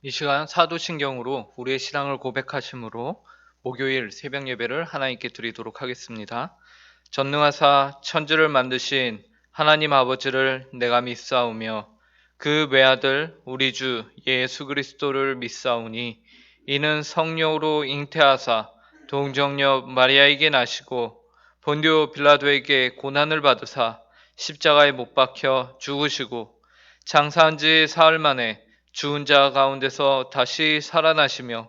이 시간 사도신경으로 우리의 신앙을 고백하심으로 목요일 새벽 예배를 하나님께 드리도록 하겠습니다. 전능하사 천지를 만드신 하나님 아버지를 내가 믿사오며 그 외아들 우리 주 예수 그리스도를 믿사오니 이는 성령으로 잉태하사 동정녀 마리아에게 나시고 본디오 빌라도에게 고난을 받으사 십자가에 못 박혀 죽으시고 장사한 지 사흘 만에 죽은 자 가운데서 다시 살아나시며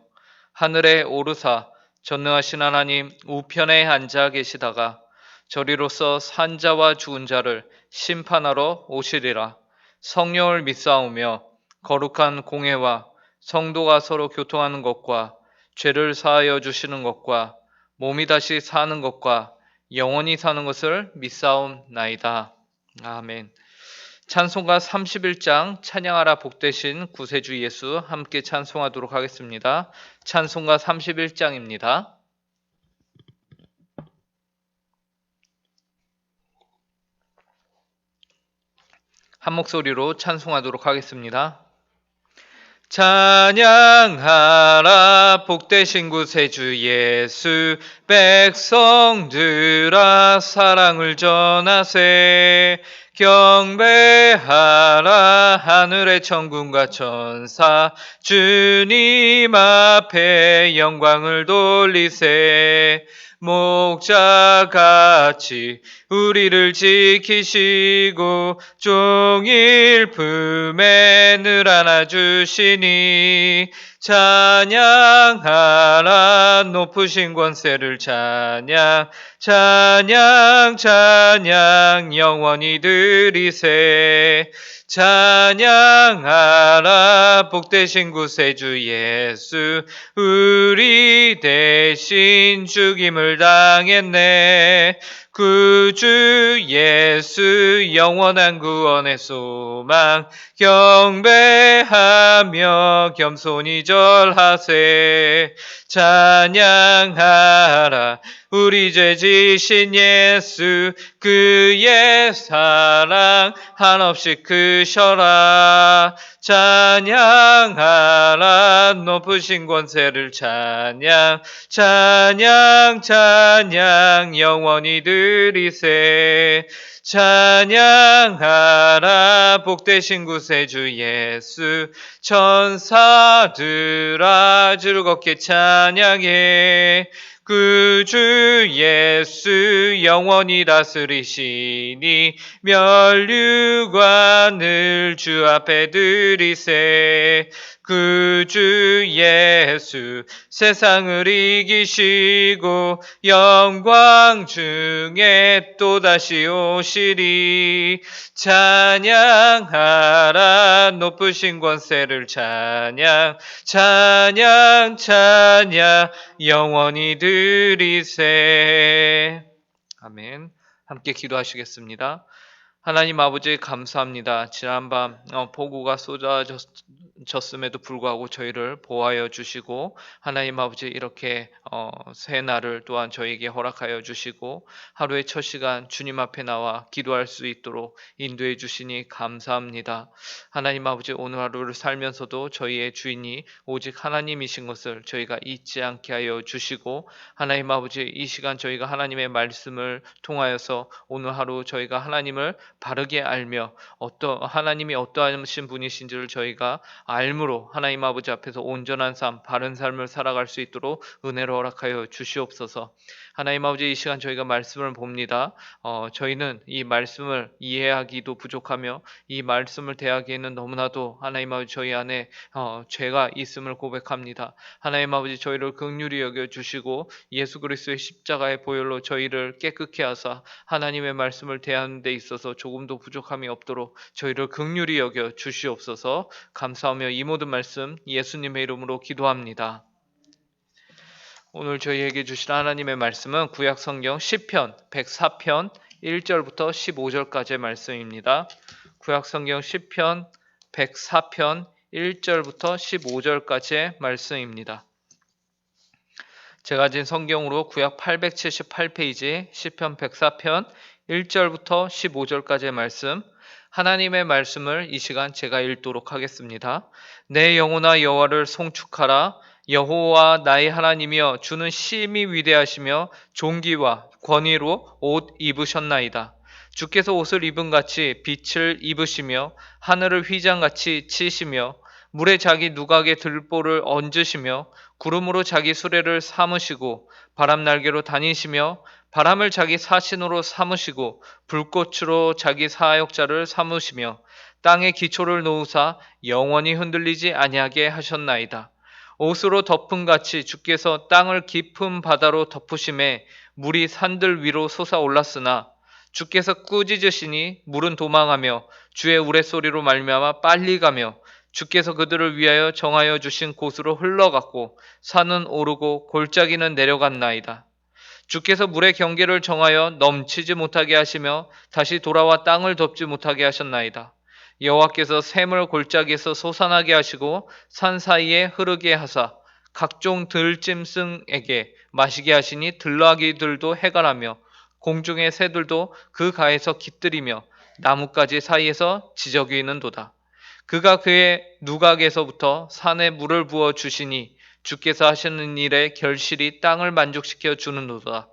하늘에 오르사 전능하신 하나님 우편에 앉아 계시다가 저리로서 산 자와 죽은 자를 심판하러 오시리라. 성령을 믿사오며 거룩한 공회와 성도가 서로 교통하는 것과 죄를 사하여 주시는 것과 몸이 다시 사는 것과 영원히 사는 것을 믿사옵나이다. 아멘. 찬송가 31장 찬양하라 복되신 구세주 예수 함께 찬송하도록 하겠습니다. 찬송가 31장입니다. 한 목소리로 찬송하도록 하겠습니다. 찬양하라 복되신 구세주 예수 백성들아 사랑을 전하세 경배하라 하늘의 천군과 천사 주님 앞에 영광을 돌리세 목자같이 우리를 지키시고 종일 품에 늘 안아주시니 찬양하라 높으신 권세를 찬양 영원히 드리세 찬양하라 복되신 구세주 예수 우리 대신 죽임을 당했네 구주 예수 영원한 구원의 소망 경배하며 겸손히 절하세 찬양하라 우리 죄 지신 예수 그의 사랑 한없이 크셔라 찬양하라 높으신 권세를 찬양 영원히 드리세 찬양하라 복되신 구세주 예수 천사들아 즐겁게 찬양해 구주 예수 영원히 다스리시니 면류관을 주 앞에 드리세 구주 예수 세상을 이기시고 영광 중에 또다시 오시리 찬양하라 높으신 권세를 찬양 영원히 드리세 아멘. 함께 기도하시겠습니다. 하나님 아버지 감사합니다. 지난밤 폭우가 쏟아졌음에도 불구하고 저희를 보호하여 주시고 하나님 아버지 이렇게 새 날을 또한 저희에게 허락하여 주시고 하루의 첫 시간 주님 앞에 나와 기도할 수 있도록 인도해 주시니 감사합니다. 하나님 아버지 오늘 하루를 살면서도 저희의 주인이 오직 하나님이신 것을 저희가 잊지 않게 하여 주시고 하나님 아버지 이 시간 저희가 하나님의 말씀을 통하여서 오늘 하루 저희가 하나님을 바르게 알며 하나님이 어떠하신 분이신지를 저희가 알므로 하나님 아버지 앞에서 온전한 삶, 바른 삶을 살아갈 수 있도록 은혜를 허락하여 주시옵소서. 하나님 아버지 이 시간 저희가 말씀을 봅니다. 저희는 이 말씀을 이해하기도 부족하며 이 말씀을 대하기에는 너무나도 하나님 아버지 저희 안에 죄가 있음을 고백합니다. 하나님 아버지 저희를 긍휼히 여겨주시고 예수 그리스도의 십자가의 보혈로 저희를 깨끗게 하사 하나님의 말씀을 대하는 데 있어서 조금도 부족함이 없도록 저희를 긍휼히 여겨 주시옵소서. 감사하며 이 모든 말씀 예수님의 이름으로 기도합니다. 오늘 저희에게 주신 하나님의 말씀은 구약 성경 시편 104편 1절부터 15절까지의 말씀입니다. 구약 성경 시편 104편 1절부터 15절까지의 말씀입니다. 제가 가진 성경으로 구약 878페이지 시편 104편 1절부터 15절까지의 말씀 하나님의 말씀을 이 시간 제가 읽도록 하겠습니다. 내 영혼아 여호와를 송축하라. 여호와 나의 하나님이여 주는 심히 위대하시며 존귀와 권위로 옷 입으셨나이다. 주께서 옷을 입은 같이 빛을 입으시며 하늘을 휘장같이 치시며 물에 자기 누각에 들보를 얹으시며 구름으로 자기 수레를 삼으시고 바람 날개로 다니시며 바람을 자기 사신으로 삼으시고 불꽃으로 자기 사역자를 삼으시며 땅에 기초를 놓으사 영원히 흔들리지 아니하게 하셨나이다. 옷으로 덮은 같이 주께서 땅을 깊은 바다로 덮으심에 물이 산들 위로 솟아올랐으나 주께서 꾸짖으시니 물은 도망하며 주의 우레소리로 말미암아 빨리 가며 주께서 그들을 위하여 정하여 주신 곳으로 흘러갔고 산은 오르고 골짜기는 내려갔나이다. 주께서 물의 경계를 정하여 넘치지 못하게 하시며 다시 돌아와 땅을 덮지 못하게 하셨나이다. 여호와께서 샘을 골짜기에서 솟아나게 하시고 산 사이에 흐르게 하사 각종 들짐승에게 마시게 하시니 들나귀들도 해갈하며 공중의 새들도 그 가에서 깃들이며 나뭇가지 사이에서 지저귀는도다. 그가 그의 누각에서부터 산에 물을 부어 주시니 주께서 하시는 일에 결실이 땅을 만족시켜 주는도다.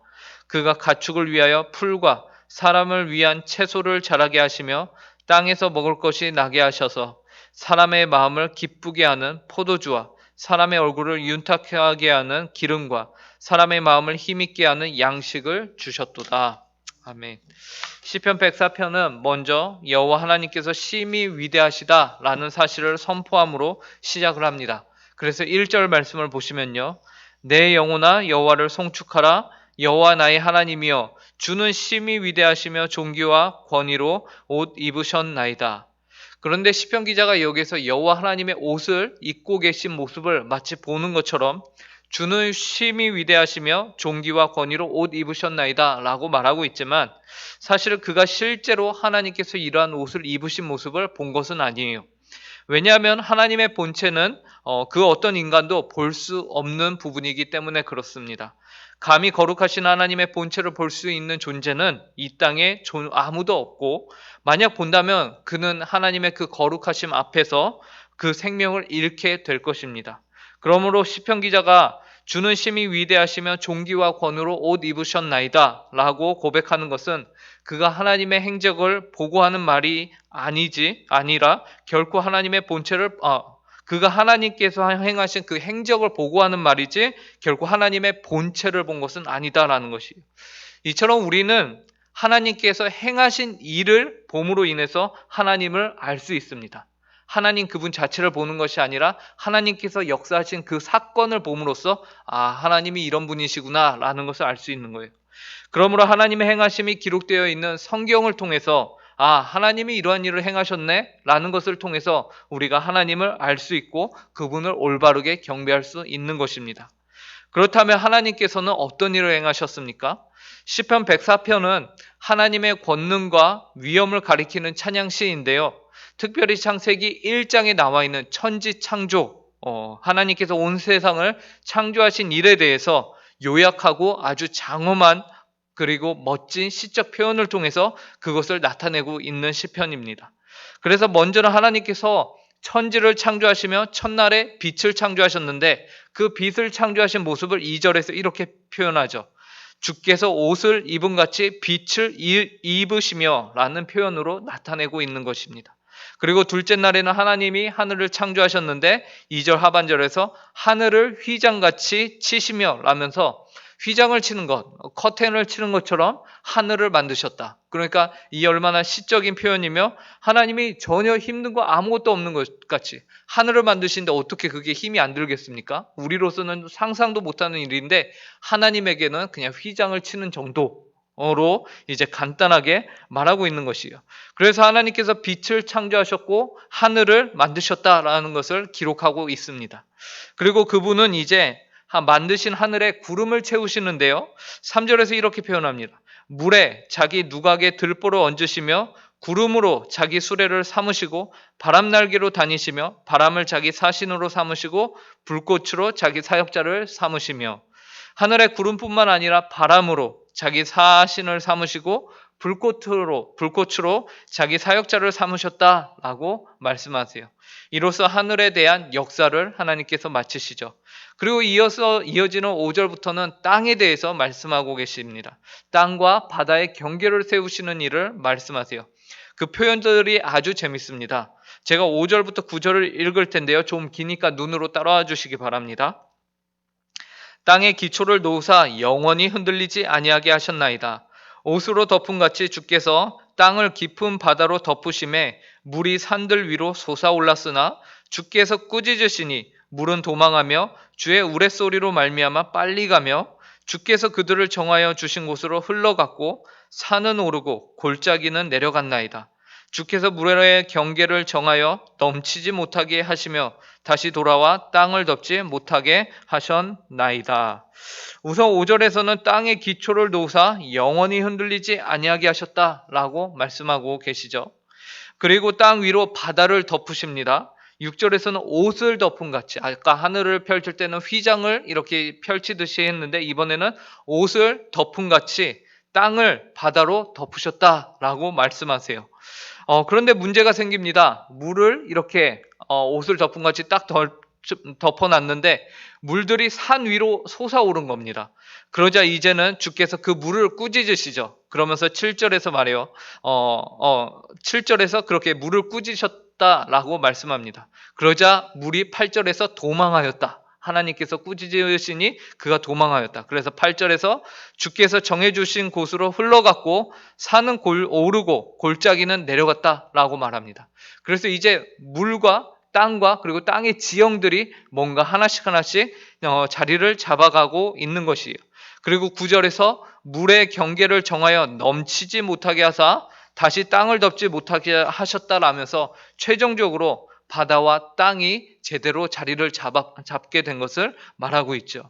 그가 가축을 위하여 풀과 사람을 위한 채소를 자라게 하시며 땅에서 먹을 것이 나게 하셔서 사람의 마음을 기쁘게 하는 포도주와 사람의 얼굴을 윤탁하게 하는 기름과 사람의 마음을 힘있게 하는 양식을 주셨도다. 아멘. 시편 104편은 먼저 여호와 하나님께서 심히 위대하시다라는 사실을 선포함으로 시작을 합니다. 그래서 1절 말씀을 보시면요. 내 영혼아 여호와를 송축하라. 여호와 나의 하나님이여 주는 심히 위대하시며 존귀와 권위로 옷 입으셨나이다. 그런데 시편 기자가 여기서 여호와 하나님의 옷을 입고 계신 모습을 마치 보는 것처럼 주는 심히 위대하시며 존귀와 권위로 옷 입으셨나이다 라고 말하고 있지만 사실 그가 실제로 하나님께서 이러한 옷을 입으신 모습을 본 것은 아니에요. 왜냐하면 하나님의 본체는 그 어떤 인간도 볼 수 없는 부분이기 때문에 그렇습니다. 감히 거룩하신 하나님의 본체를 볼 수 있는 존재는 이 땅에 아무도 없고 만약 본다면 그는 하나님의 그 거룩하심 앞에서 그 생명을 잃게 될 것입니다. 그러므로 시편 기자가 주는 심히 위대하시며 존귀와 권위로 옷 입으셨나이다 라고 고백하는 것은 그가 하나님의 행적을 보고하는 말이 아니라 결코 하나님의 본체를 그가 하나님께서 행하신 그 행적을 보고하는 말이지 결코 하나님의 본체를 본 것은 아니다라는 것이에요. 이처럼 우리는 하나님께서 행하신 일을 봄으로 인해서 하나님을 알 수 있습니다. 하나님 그분 자체를 보는 것이 아니라 하나님께서 역사하신 그 사건을 봄으로써 하나님이 이런 분이시구나 라는 것을 알 수 있는 거예요. 그러므로 하나님의 행하심이 기록되어 있는 성경을 통해서 하나님이 이러한 일을 행하셨네 라는 것을 통해서 우리가 하나님을 알 수 있고 그분을 올바르게 경배할 수 있는 것입니다. 그렇다면 하나님께서는 어떤 일을 행하셨습니까? 시편 104편은 하나님의 권능과 위엄을 가리키는 찬양시인데요. 특별히 창세기 1장에 나와 있는 천지 창조, 하나님께서 온 세상을 창조하신 일에 대해서 요약하고 아주 장엄한 그리고 멋진 시적 표현을 통해서 그것을 나타내고 있는 시편입니다. 그래서 먼저는 하나님께서 천지를 창조하시며 첫날에 빛을 창조하셨는데 그 빛을 창조하신 모습을 2절에서 이렇게 표현하죠. 주께서 옷을 입은 같이 빛을 입으시며 라는 표현으로 나타내고 있는 것입니다. 그리고 둘째 날에는 하나님이 하늘을 창조하셨는데 2절 하반절에서 하늘을 휘장같이 치시며 라면서 휘장을 치는 것, 커튼을 치는 것처럼 하늘을 만드셨다. 그러니까 이 얼마나 시적인 표현이며 하나님이 전혀 힘든 거 아무것도 없는 것 같이 하늘을 만드시는데 어떻게 그게 힘이 안 들겠습니까? 우리로서는 상상도 못하는 일인데 하나님에게는 그냥 휘장을 치는 정도로 이제 간단하게 말하고 있는 것이에요. 그래서 하나님께서 빛을 창조하셨고 하늘을 만드셨다라는 것을 기록하고 있습니다. 그리고 그분은 이제 만드신 하늘에 구름을 채우시는데요. 3절에서 이렇게 표현합니다. 물에 자기 누각에 들보를 얹으시며 구름으로 자기 수레를 삼으시고 바람 날개로 다니시며 바람을 자기 사신으로 삼으시고 불꽃으로 자기 사역자를 삼으시며 하늘의 구름뿐만 아니라 바람으로 자기 사신을 삼으시고 불꽃으로 자기 사역자를 삼으셨다라고 말씀하세요. 이로써 하늘에 대한 역사를 하나님께서 마치시죠. 그리고 이어지는 5절부터는 땅에 대해서 말씀하고 계십니다. 땅과 바다의 경계를 세우시는 일을 말씀하세요. 그 표현들이 아주 재밌습니다. 제가 5절부터 9절을 읽을 텐데요. 좀 기니까 눈으로 따라와 주시기 바랍니다. 땅의 기초를 놓으사 영원히 흔들리지 아니하게 하셨나이다. 옷으로 덮은 같이 주께서 땅을 깊은 바다로 덮으심에 물이 산들 위로 솟아올랐으나 주께서 꾸짖으시니 물은 도망하며 주의 우레소리로 말미암아 빨리 가며 주께서 그들을 정하여 주신 곳으로 흘러갔고 산은 오르고 골짜기는 내려갔나이다. 주께서 물의 경계를 정하여 넘치지 못하게 하시며 다시 돌아와 땅을 덮지 못하게 하셨나이다. 우선 5절에서는 땅의 기초를 놓으사 영원히 흔들리지 아니하게 하셨다라고 말씀하고 계시죠. 그리고 땅 위로 바다를 덮으십니다. 6절에서는 옷을 덮은 같이, 아까 하늘을 펼칠 때는 휘장을 이렇게 펼치듯이 했는데 이번에는 옷을 덮은 같이 땅을 바다로 덮으셨다라고 말씀하세요. 그런데 문제가 생깁니다. 물을 이렇게 옷을 덮은 같이 딱 덮어놨는데 물들이 산 위로 솟아오른 겁니다. 그러자 이제는 주께서 그 물을 꾸짖으시죠. 그러면서 7절에서 말해요. 7절에서 그렇게 물을 꾸짖으셨다라고 말씀합니다. 그러자 물이 8절에서 도망하였다. 하나님께서 꾸짖으시니 그가 도망하였다. 그래서 8절에서 주께서 정해주신 곳으로 흘러갔고 산은 오르고 골짜기는 내려갔다라고 말합니다. 그래서 이제 물과 땅과 그리고 땅의 지형들이 뭔가 하나씩 자리를 잡아가고 있는 것이에요. 그리고 9절에서 물의 경계를 정하여 넘치지 못하게 하사 다시 땅을 덮지 못하게 하셨다라면서 최종적으로 바다와 땅이 제대로 자리를 잡게 된 것을 말하고 있죠.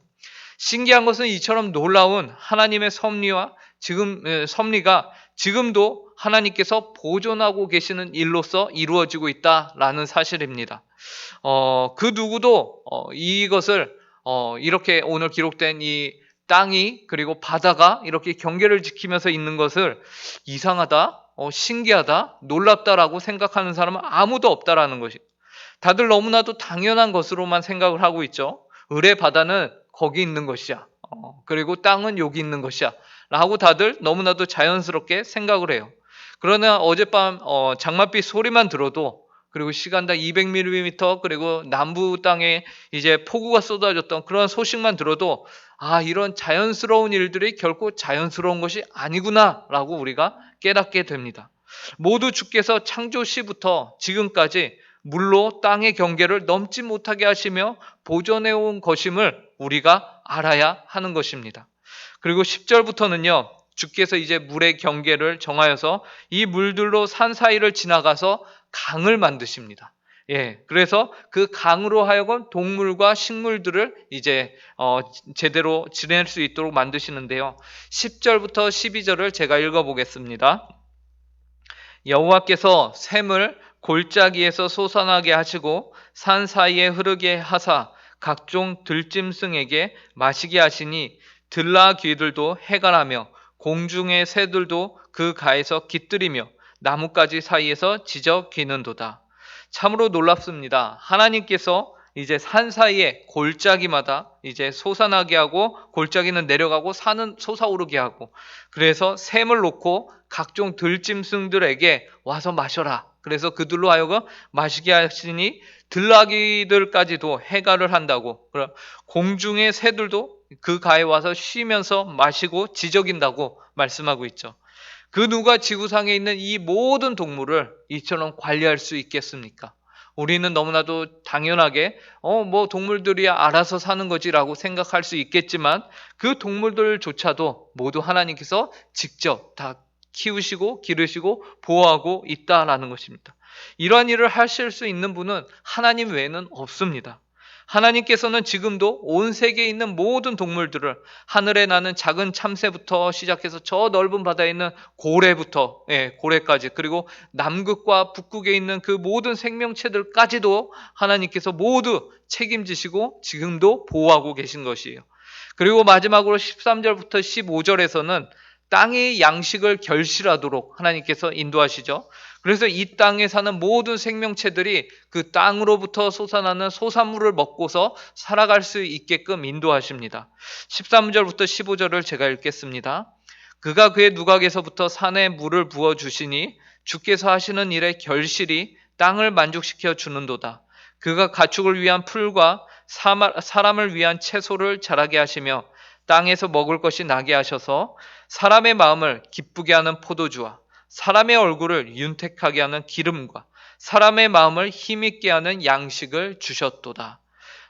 신기한 것은 이처럼 놀라운 하나님의 섭리가 지금도 하나님께서 보존하고 계시는 일로서 이루어지고 있다라는 사실입니다. 그 누구도 이것을 이렇게 오늘 기록된 이 땅이 그리고 바다가 이렇게 경계를 지키면서 있는 것을 이상하다, 신기하다, 놀랍다라고 생각하는 사람은 아무도 없다라는 것이. 다들 너무나도 당연한 것으로만 생각을 하고 있죠. 을의 바다는 거기 있는 것이야. 그리고 땅은 여기 있는 것이야. 라고 다들 너무나도 자연스럽게 생각을 해요. 그러나 어젯밤 장맛비 소리만 들어도 그리고 시간당 200mm 그리고 남부 땅에 이제 폭우가 쏟아졌던 그런 소식만 들어도 이런 자연스러운 일들이 결코 자연스러운 것이 아니구나라고 우리가 깨닫게 됩니다. 모두 주께서 창조 시부터 지금까지 물로 땅의 경계를 넘지 못하게 하시며 보존해 온 것임을 우리가 알아야 하는 것입니다. 그리고 10절부터는요. 주께서 이제 물의 경계를 정하여서 이 물들로 산 사이를 지나가서 강을 만드십니다. 그래서 그 강으로 하여금 동물과 식물들을 이제 제대로 지낼 수 있도록 만드시는데요. 10절부터 12절을 제가 읽어보겠습니다. 여호와께서 샘을 골짜기에서 솟아나게 하시고 산 사이에 흐르게 하사 각종 들짐승에게 마시게 하시니 들나귀들도 해갈하며 공중의 새들도 그 가에서 깃들이며 나뭇가지 사이에서 지저귀는도다. 참으로 놀랍습니다. 하나님께서 이제 산 사이에 골짜기마다 이제 솟아나게 하고 골짜기는 내려가고 산은 솟아오르게 하고 그래서 샘을 놓고 각종 들짐승들에게 와서 마셔라. 그래서 그들로 하여금 마시게 하시니 들나귀들까지도 해갈을 한다고 공중의 새들도 그 가에 와서 쉬면서 마시고 지저긴다고 말씀하고 있죠. 그 누가 지구상에 있는 이 모든 동물을 이처럼 관리할 수 있겠습니까? 우리는 너무나도 당연하게 뭐 동물들이 알아서 사는 거지라고 생각할 수 있겠지만 그 동물들조차도 모두 하나님께서 직접 다 키우시고 기르시고 보호하고 있다라는 것입니다. 이러한 일을 하실 수 있는 분은 하나님 외에는 없습니다. 하나님께서는 지금도 온 세계에 있는 모든 동물들을 하늘에 나는 작은 참새부터 시작해서 저 넓은 바다에 있는 고래까지 그리고 남극과 북극에 있는 그 모든 생명체들까지도 하나님께서 모두 책임지시고 지금도 보호하고 계신 것이에요. 그리고 마지막으로 13절부터 15절에서는 땅의 양식을 결실하도록 하나님께서 인도하시죠. 그래서 이 땅에 사는 모든 생명체들이 그 땅으로부터 솟아나는 소산물을 먹고서 살아갈 수 있게끔 인도하십니다. 13절부터 15절을 제가 읽겠습니다. 그가 그의 누각에서부터 산에 물을 부어 주시니 주께서 하시는 일의 결실이 땅을 만족시켜 주는도다. 그가 가축을 위한 풀과 사람을 위한 채소를 자라게 하시며 땅에서 먹을 것이 나게 하셔서 사람의 마음을 기쁘게 하는 포도주와 사람의 얼굴을 윤택하게 하는 기름과 사람의 마음을 힘있게 하는 양식을 주셨도다.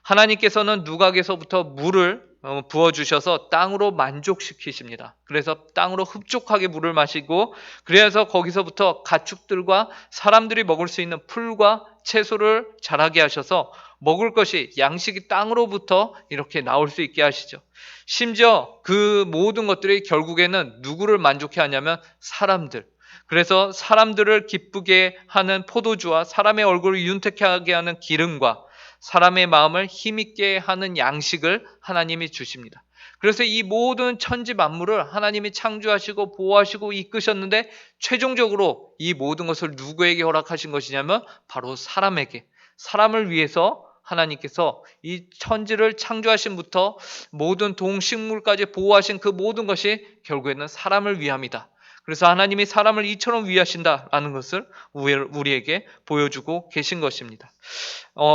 하나님께서는 누각에서부터 물을 부어주셔서 땅으로 만족시키십니다. 그래서 땅으로 흡족하게 물을 마시고 그래서 거기서부터 가축들과 사람들이 먹을 수 있는 풀과 채소를 자라게 하셔서 먹을 것이 양식이 땅으로부터 이렇게 나올 수 있게 하시죠. 심지어 그 모든 것들이 결국에는 누구를 만족해 하냐면 사람들. 그래서 사람들을 기쁘게 하는 포도주와 사람의 얼굴을 윤택하게 하는 기름과 사람의 마음을 힘있게 하는 양식을 하나님이 주십니다. 그래서 이 모든 천지 만물을 하나님이 창조하시고 보호하시고 이끄셨는데 최종적으로 이 모든 것을 누구에게 허락하신 것이냐면 바로 사람에게, 사람을 위해서 하나님께서 이 천지를 창조하신부터 모든 동식물까지 보호하신 그 모든 것이 결국에는 사람을 위함이다. 그래서 하나님이 사람을 이처럼 위하신다라는 것을 우리에게 보여주고 계신 것입니다.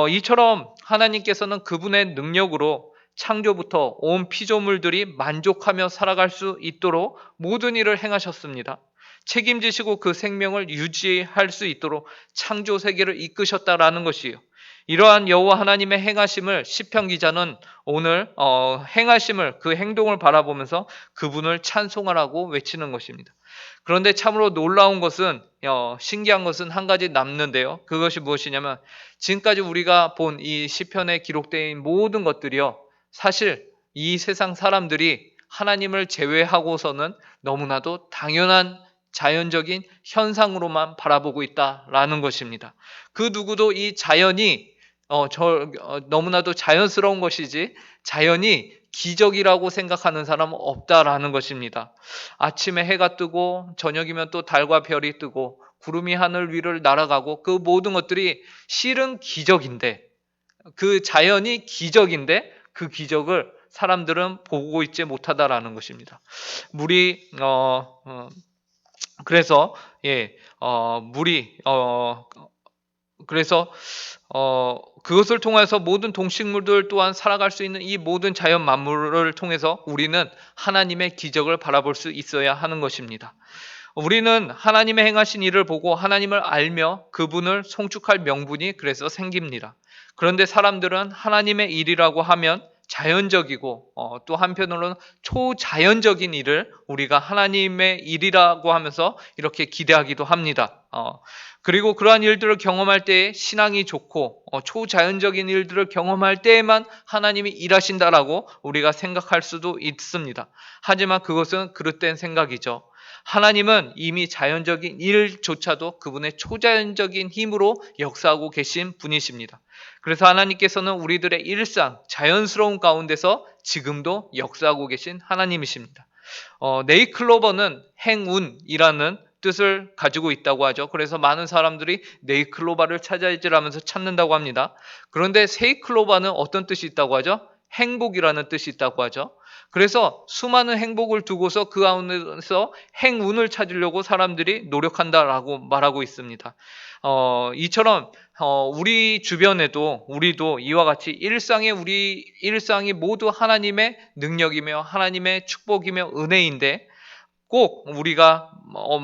이처럼 하나님께서는 그분의 능력으로 창조부터 온 피조물들이 만족하며 살아갈 수 있도록 모든 일을 행하셨습니다. 책임지시고 그 생명을 유지할 수 있도록 창조 세계를 이끄셨다라는 것이에요. 이러한 여호와 하나님의 행하심을 시편 기자는 오늘 행하심을 그 행동을 바라보면서 그분을 찬송하라고 외치는 것입니다. 그런데 참으로 놀라운 것은 신기한 것은 한 가지 남는데요. 그것이 무엇이냐면 지금까지 우리가 본 이 시편에 기록된 모든 것들이요. 사실 이 세상 사람들이 하나님을 제외하고서는 너무나도 당연한 자연적인 현상으로만 바라보고 있다라는 것입니다. 그 누구도 이 자연이 너무나도 자연스러운 것이지 자연이 기적이라고 생각하는 사람은 없다라는 것입니다. 아침에 해가 뜨고 저녁이면 또 달과 별이 뜨고 구름이 하늘 위를 날아가고 그 모든 것들이 실은 기적인데 그 자연이 기적인데 그 기적을 사람들은 보고 있지 못하다라는 것입니다. 물이 그래서 물이 그래서 그것을 통해서 모든 동식물들 또한 살아갈 수 있는 이 모든 자연 만물을 통해서 우리는 하나님의 기적을 바라볼 수 있어야 하는 것입니다. 우리는 하나님의 행하신 일을 보고 하나님을 알며 그분을 송축할 명분이 그래서 생깁니다. 그런데 사람들은 하나님의 일이라고 하면 자연적이고 또 한편으로는 초자연적인 일을 우리가 하나님의 일이라고 하면서 이렇게 기대하기도 합니다. 그리고 그러한 일들을 경험할 때 신앙이 좋고 초자연적인 일들을 경험할 때에만 하나님이 일하신다라고 우리가 생각할 수도 있습니다. 하지만 그것은 그릇된 생각이죠. 하나님은 이미 자연적인 일조차도 그분의 초자연적인 힘으로 역사하고 계신 분이십니다. 그래서 하나님께서는 우리들의 일상, 자연스러운 가운데서 지금도 역사하고 계신 하나님이십니다. 네이클로버는 행운이라는 뜻을 가지고 있다고 하죠. 그래서 많은 사람들이 네이클로바를 찾아지라면서 찾는다고 합니다. 그런데 세이클로바는 어떤 뜻이 있다고 하죠? 행복이라는 뜻이 있다고 하죠. 그래서 수많은 행복을 두고서 그 가운데서 행운을 찾으려고 사람들이 노력한다라고 말하고 있습니다. 이처럼 우리 주변에도 우리도 이와 같이 우리 일상이 모두 하나님의 능력이며 하나님의 축복이며 은혜인데 꼭 우리가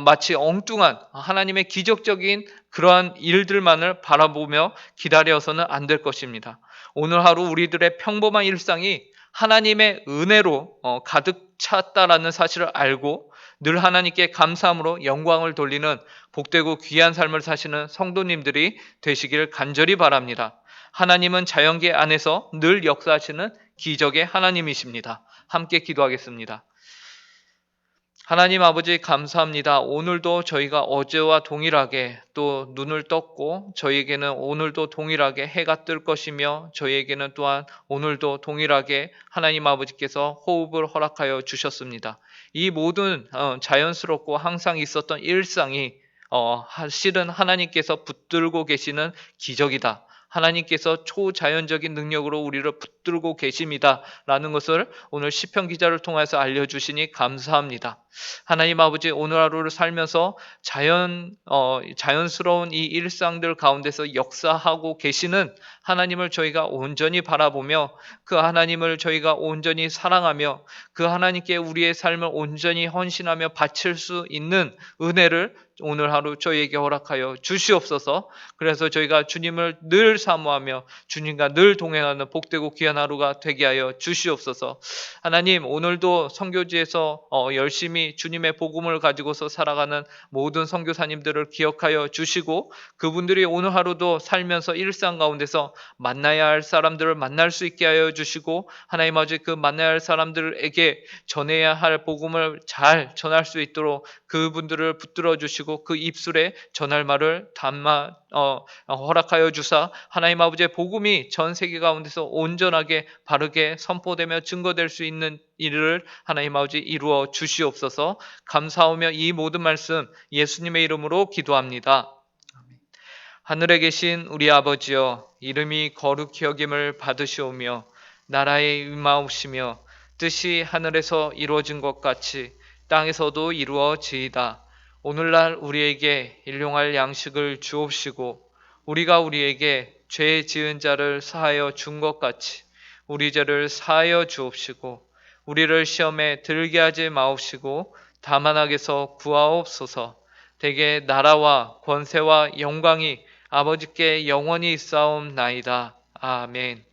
마치 엉뚱한 하나님의 기적적인 그러한 일들만을 바라보며 기다려서는 안 될 것입니다. 오늘 하루 우리들의 평범한 일상이 하나님의 은혜로 가득 찼다라는 사실을 알고 늘 하나님께 감사함으로 영광을 돌리는 복되고 귀한 삶을 사시는 성도님들이 되시길 간절히 바랍니다. 하나님은 자연계 안에서 늘 역사하시는 기적의 하나님이십니다. 함께 기도하겠습니다. 하나님 아버지 감사합니다. 오늘도 저희가 어제와 동일하게 또 눈을 떴고 저희에게는 오늘도 동일하게 해가 뜰 것이며 저희에게는 또한 오늘도 동일하게 하나님 아버지께서 호흡을 허락하여 주셨습니다. 이 모든 자연스럽고 항상 있었던 일상이 실은 하나님께서 붙들고 계시는 기적이다. 하나님께서 초자연적인 능력으로 우리를 붙들고 계십니다. 라는 것을 오늘 시편 기자를 통해서 알려주시니 감사합니다. 하나님 아버지 오늘 하루를 살면서 자연스러운 이 일상들 가운데서 역사하고 계시는 하나님을 저희가 온전히 바라보며 그 하나님을 저희가 온전히 사랑하며 그 하나님께 우리의 삶을 온전히 헌신하며 바칠 수 있는 은혜를 오늘 하루 저희에게 허락하여 주시옵소서. 그래서 저희가 주님을 늘 사모하며 주님과 늘 동행하는 복되고 귀한 하루가 되게 하여 주시옵소서. 하나님 오늘도 선교지에서 열심히 주님의 복음을 가지고서 살아가는 모든 선교사님들을 기억하여 주시고 그분들이 오늘 하루도 살면서 일상 가운데서 만나야 할 사람들을 만날 수 있게 하여 주시고 하나님 아버지 그 만나야 할 사람들에게 전해야 할 복음을 잘 전할 수 있도록 그분들을 붙들어 주시고 그 입술에 전할 말을 담아 허락하여 주사 하나님 아버지의 복음이 전 세계 가운데서 온전하게 바르게 선포되며 증거될 수 있는 일을 하나님 아버지 이루어 주시옵소서. 감사하며 이 모든 말씀 예수님의 이름으로 기도합니다. 하늘에 계신 우리 아버지여 이름이 거룩히 여김을 받으시오며 나라에 임하옵시며 뜻이 하늘에서 이루어진 것 같이 땅에서도 이루어지이다. 오늘날 우리에게 일용할 양식을 주옵시고 우리가 우리에게 죄 지은 자를 사하여 준 것 같이 우리 죄를 사하여 주옵시고 우리를 시험에 들게 하지 마옵시고 다만 악에서 구하옵소서. 대개 나라와 권세와 영광이 아버지께 영원히 있사옵나이다. 아멘.